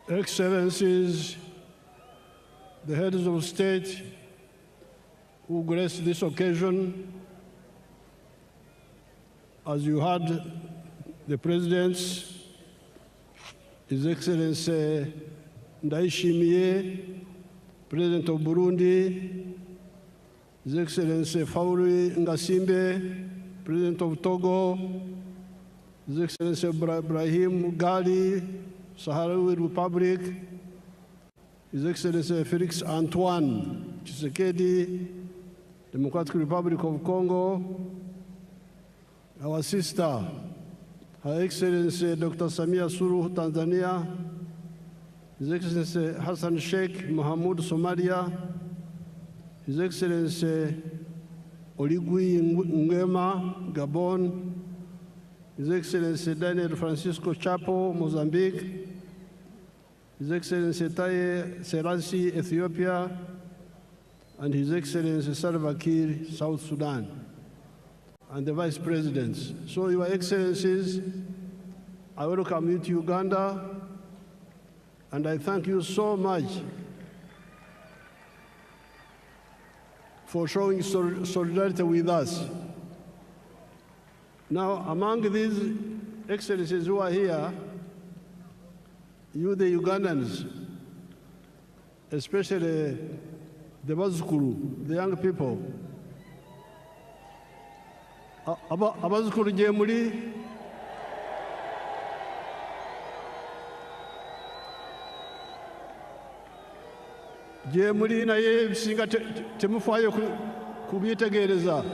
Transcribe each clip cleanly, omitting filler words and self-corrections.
Excellencies, the heads of state who graced this occasion, as you heard the President's, His Excellency Ndayishimiye, President of Burundi, His Excellency Fauri Ngasimbe, President of Togo, His Excellency Ibrahim Gali, Sahrawi Republic, His Excellency Felix Antoine Tshisekedi, Democratic Republic of Congo, our sister, Her Excellency Dr. Samia Suluhu, Tanzania, His Excellency Hassan Sheikh Mohamud, Somalia, His Excellency Oligui Nguema, Gabon, His Excellency Daniel Francisco Chapo, Mozambique, His Excellency Taye Selassie, Ethiopia, and His Excellency Salva Kiir, South Sudan, and the Vice Presidents. So, Your Excellencies, I welcome you to Uganda, and I thank you so much for showing solidarity with us. Now, among these excellencies who are here, you, the Ugandans, especially the Bazukuru, the young people, Abazukuru Jemuli, Jemuli naye singa temufayo kubitegereza.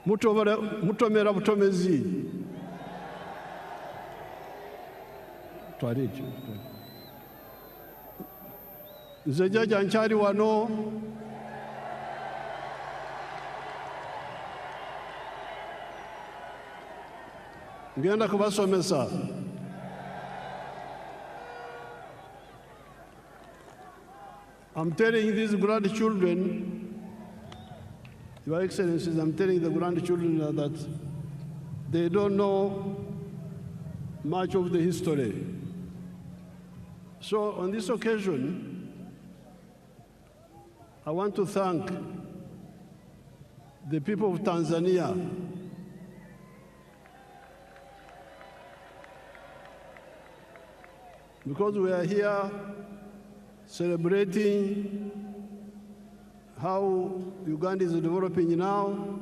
Mutomera butomezi. Twarije. Nze jaja nkyali wano. Ngenda kubasomesa. I'm telling these grandchildren, Your Excellencies, I'm telling the grandchildren that they don't know much of the history. So on this occasion, I want to thank the people of Tanzania because we are here celebrating how Uganda is developing now,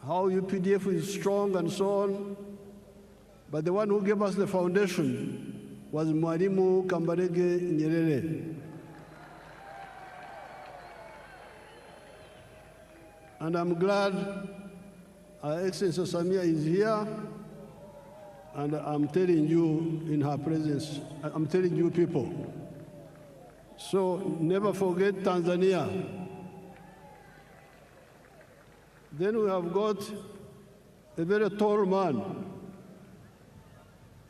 how UPDF is strong and so on. But the one who gave us the foundation was Mwalimu Kambarage Nyerere. And I'm glad Our Excellency Samia is here, and I'm telling you in her presence, I'm telling you people. So never forget Tanzania. Then we have got a very tall man.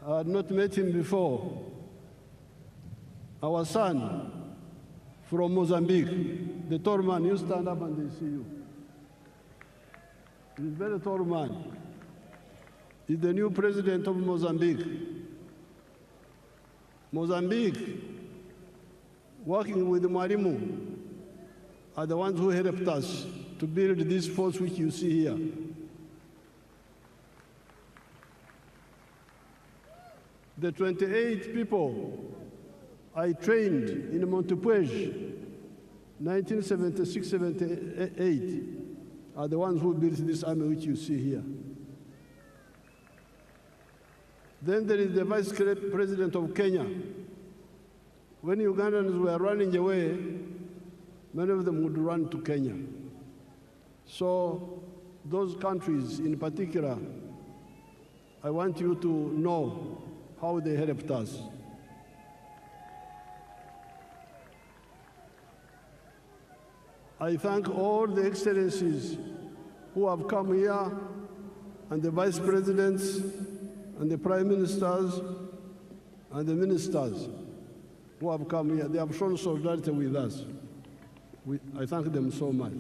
I had not met him before. Our son from Mozambique, the tall man, you stand up and they see you. He's a very tall man. He's the new president of Mozambique. Mozambique, working with Mwalimu, are the ones who helped us to build this force which you see here. The 28 people I trained in Montepuez, 1976-78, are the ones who built this army which you see here. Then there is the Vice President of Kenya. When Ugandans were running away, many of them would run to Kenya. So those countries in particular, I want you to know how they helped us. I thank all the excellencies who have come here, and the vice presidents, and the prime ministers, and the ministers who have come here. They have shown solidarity with us. I thank them so much.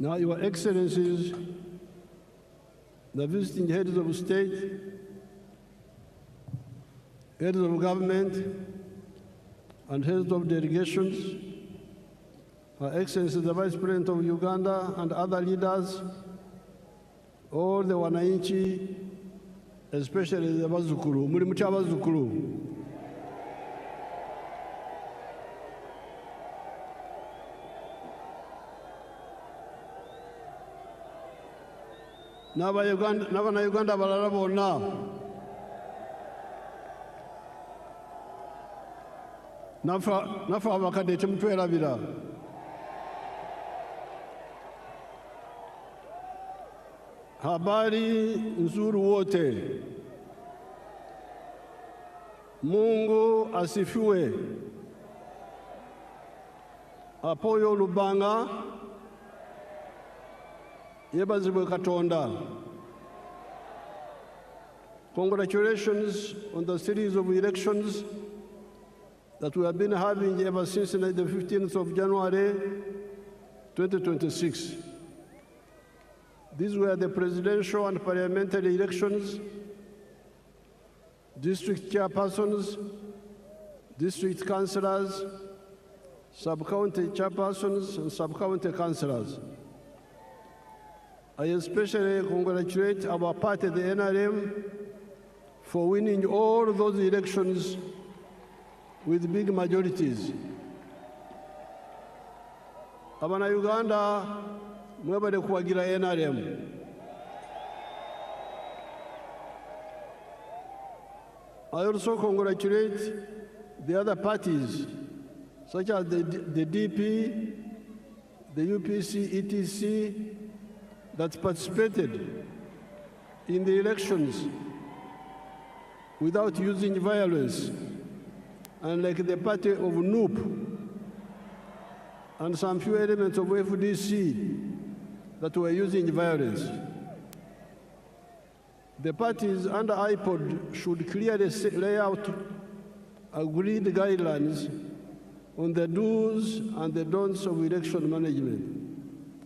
Now, Your Excellencies, the visiting heads of state, heads of government, and heads of delegations, Her Excellency the Vice President of Uganda and other leaders, all the wananchi, especially the Bazukulu, muri mucha Bazukulu. N'Abanyuganda balala bonna naffe abakadde temutwerabira. Habari nzuri wote. Mungu asifiwe. Apoyo Lubanga yebazibwe Katonda. Congratulations on the series of elections that we have been having ever since the 15th of January 2026. These were the presidential and parliamentary elections, district chairpersons, district councillors, sub-county chairpersons, and sub-county councillors. I especially congratulate our party, the NRM, for winning all those elections with big majorities. Abana-Uganda, mwebale kuwagira NRM. I also congratulate the other parties, such as the DP, the UPC, ETC, that participated in the elections without using violence, and like the party of NUP and some few elements of FDC that were using violence. The parties under IPOD should clearly lay out agreed guidelines on the do's and the don'ts of election management,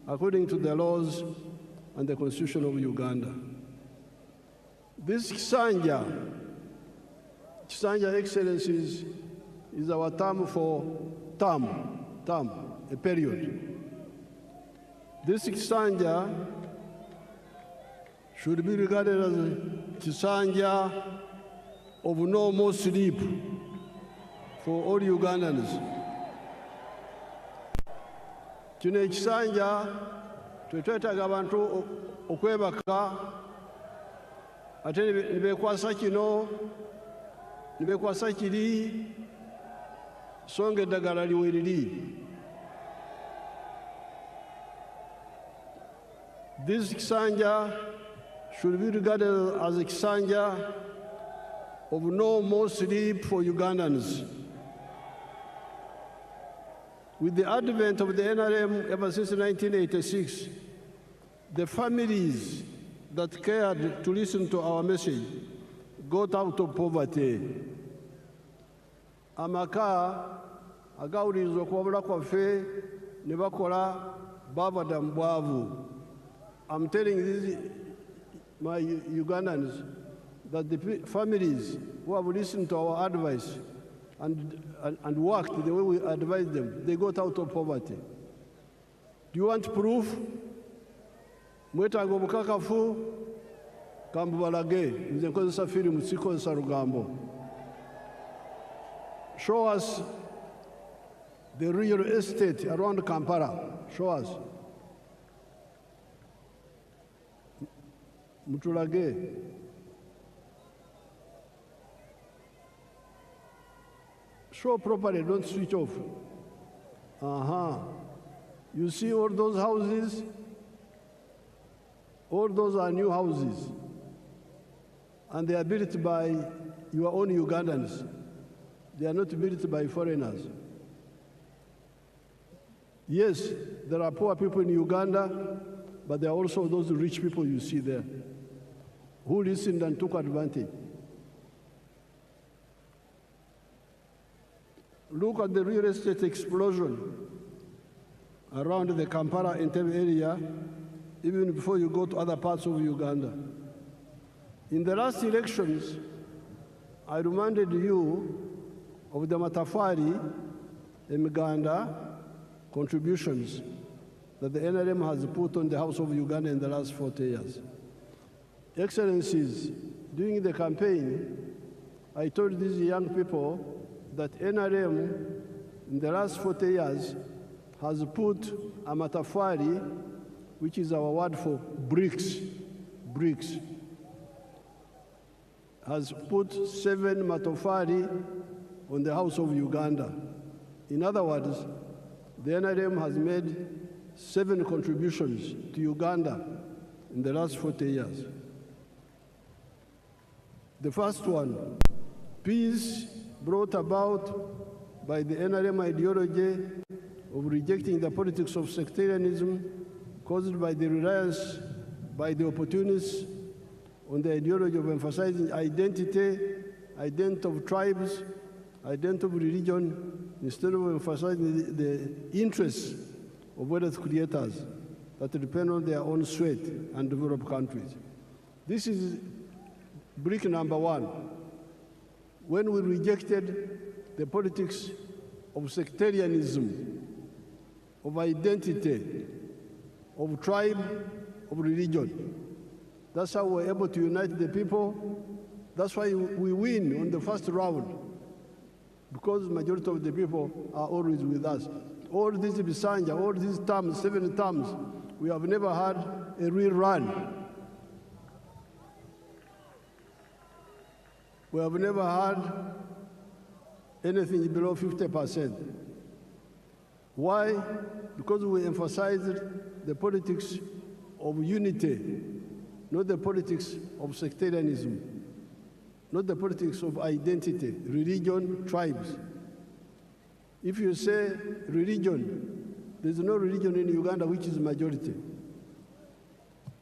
according to the laws and the Constitution of Uganda. This Kisanja, Excellencies, is our term for a period. This Kisanja should be regarded as a Kisanja of no more sleep for all Ugandans. Kino ekisanja twetwetaaga abantu okwebaka ate nibekwasa kino nibekwasa kiri songa eddagala liweriri. This Kisanja should be regarded as a Kisanja of no more sleep for Ugandans. With the advent of the NRM ever since 1986, the families that cared to listen to our message got out of poverty. Amaka agawulirizwa okuwabula kwaffe ne bakola bavada mu bwavu. I'm telling my Ugandans that the families who have listened to our advice and worked the way we advised them, they got out of poverty. Do you want proof? Mwetaaga obukakafu kambubalage, nze nkozesa firimu sikozesa lugambo. Show us the real estate around Kampala. Show us. Mutulage. Show properly, don't switch off. You see all those houses? All those are new houses. And they are built by your own Ugandans. They are not built by foreigners. Yes, there are poor people in Uganda, but there are also those rich people you see there who listened and took advantage. Look at the real estate explosion around the Kampala Entebbe area, even before you go to other parts of Uganda. In the last elections, I reminded you of the Matafari and Uganda contributions that the NRM has put on the House of Uganda in the last 40 years. Excellencies, during the campaign, I told these young people that NRM in the last 40 years has put a Matafari, which is our word for bricks, has put 7 Matafari on the House of Uganda. In other words, the NRM has made 7 contributions to Uganda in the last 40 years. The first one, peace brought about by the NRM ideology of rejecting the politics of sectarianism caused by the reliance by the opportunists on the ideology of emphasizing identity of tribes, identity of religion, instead of emphasizing the interests of wealth creators that depend on their own sweat and develop countries. This is brick number 1. When we rejected the politics of sectarianism, of identity, of tribe, of religion. That's how we're able to unite the people. That's why we win on the first round, because the majority of the people are always with us. All these Bisanja, all these terms, 7 terms, we have never had a real run. We have never had anything below 50%. Why? Because we emphasized the politics of unity, not the politics of sectarianism, not the politics of identity, religion, tribes. If you say religion, there's no religion in Uganda which is majority.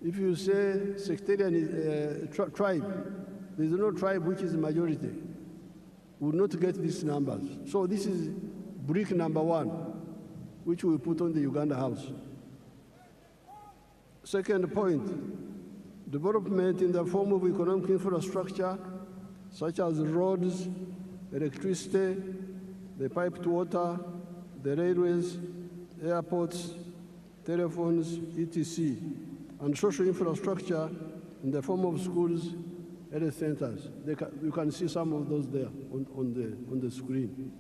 If you say sectarian tribe, there's no tribe which is majority. We will not get these numbers. So this is brick number 1, which we put on the Uganda House. Second point, development in the form of economic infrastructure, such as roads, electricity, the piped water, the railways, airports, telephones, etc., and social infrastructure in the form of schools, health centers. You can see some of those there on the screen.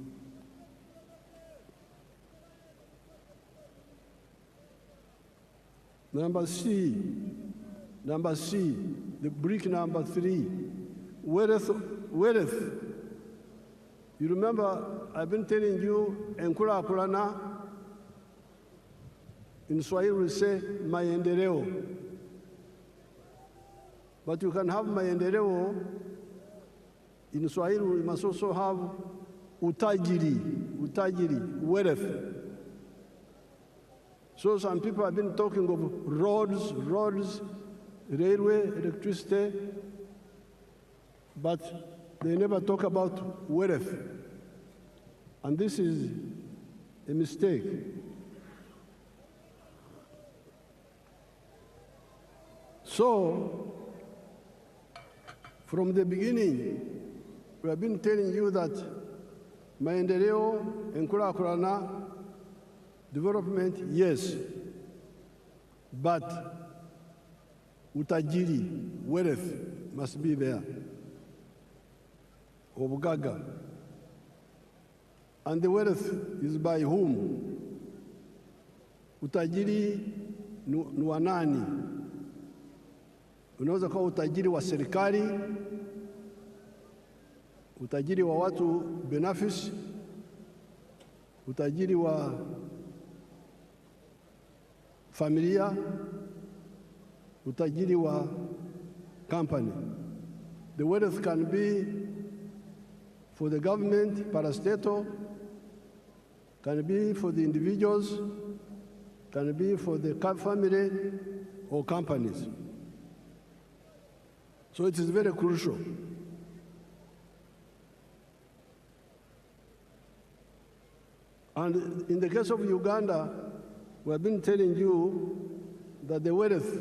Number C, the brick number 3, wealth. You remember, I've been telling you, Enkula Kulana, in Swahili we say, maendeleo. But you can have maendeleo, in Swahili we must also have utajiri, wealth. So some people have been talking of roads, railway, electricity, but they never talk about wealth. And this is a mistake. So, from the beginning, we have been telling you that maendeleo, enkulakulana, development, yes, but utajiri, wealth, must be there. Obugaga. And the wealth is by whom? Utajiri ni wa nani? Unaweza kuwa utajiri wa serikali, utajiri wa watu binafsi, utajiri wa familia, utajiri wa company. The wealth can be for the government, parastatal, can be for the individuals, can be for the family or companies. So it is very crucial. And in the case of Uganda, We have been telling you that the wealth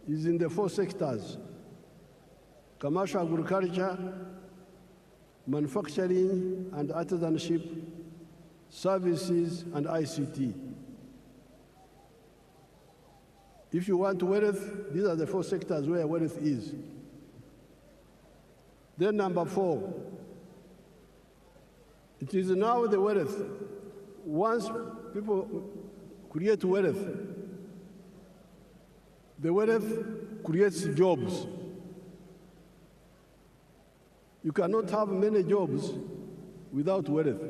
is in the 4 sectors: commercial agriculture, manufacturing and artisanship, services, and ICT. If you want wealth, these are the 4 sectors where wealth is. Then number 4, it is now the wealth. Once people create wealth, the wealth creates jobs. You cannot have many jobs without wealth.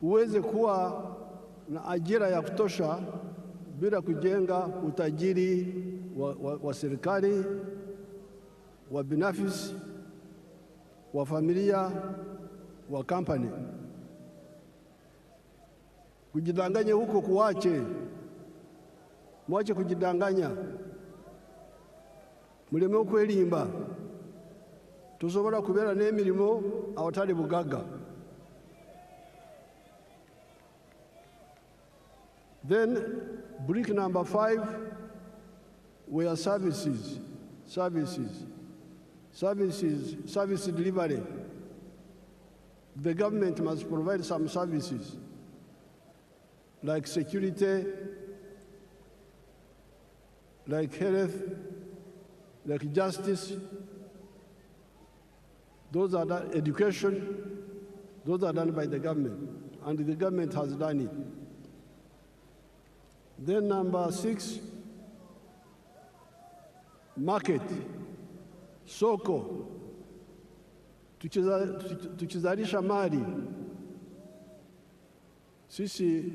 Huwezi kuwa na ajira ya kutosha bila kujenga utajiri wa serikali, wa binafsi, wa familia, wa kampani. Kujidanganya huko kuache. Mwache kujidanganya. Muleme okwelimba. Tusobola kubeera n'emirimo awatali bugagga. Then brick number 5 were services. Service delivery. The government must provide some services like security, like health, like justice. Those are done, education, those are done by the government, and the government has done it. Then number 6, market, soko. Tukizalisha mali, sisi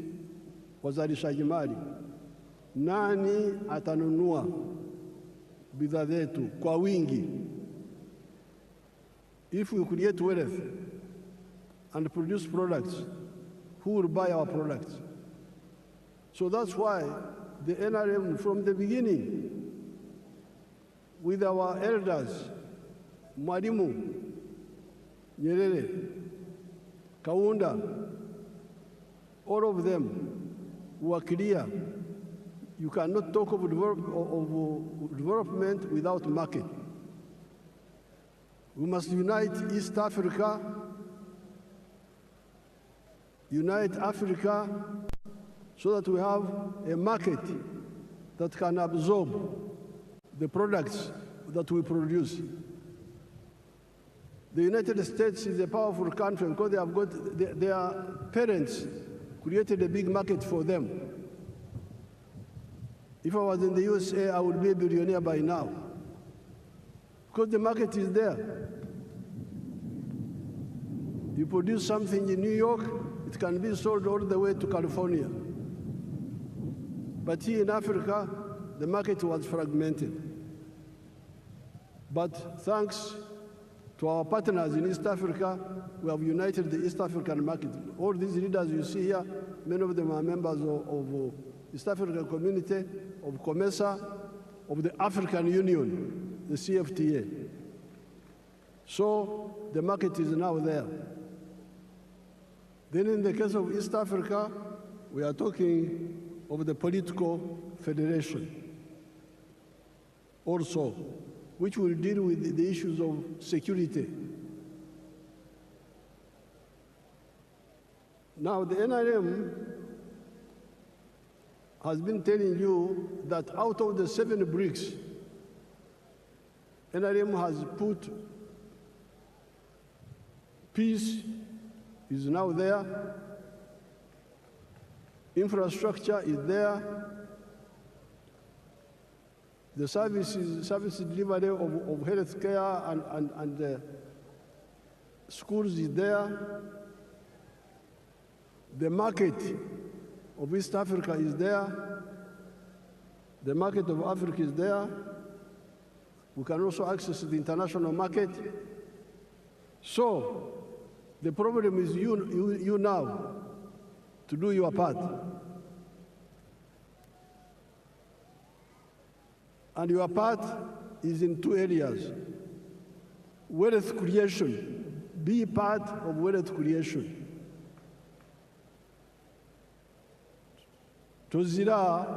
wazalishaji mali, nani atanunua bidhaa zetu kwa wingi? If we create wealth and produce products, who will buy our products? So that's why the NRM, from the beginning, with our elders, Mwalimu, Nyerere, Kaunda, all of them were clear. You cannot talk of development without market. We must unite East Africa, unite Africa, so that we have a market that can absorb the products that we produce. The United States is a powerful country because they have got their parents created a big market for them. If I was in the USA, I would be a billionaire by now, because the market is there. You produce something in New York, it can be sold all the way to California. But here in Africa, the market was fragmented. But thanks to our partners in East Africa, we have united the East African market. All these leaders you see here, many of them are members of East African Community, of COMESA, of the African Union, the CFTA. So the market is now there. Then in the case of East Africa, we are talking of the political federation also, which will deal with the issues of security. Now, the NRM has been telling you that out of the 7 bricks, NRM has put peace is now there, infrastructure is there, the service delivery of health care and schools is there, the market of East Africa is there, the market of Africa is there, we can also access the international market. So the problem is you now to do your part. And your part is in 2 areas. Wealth creation. Be part of wealth creation. tuzira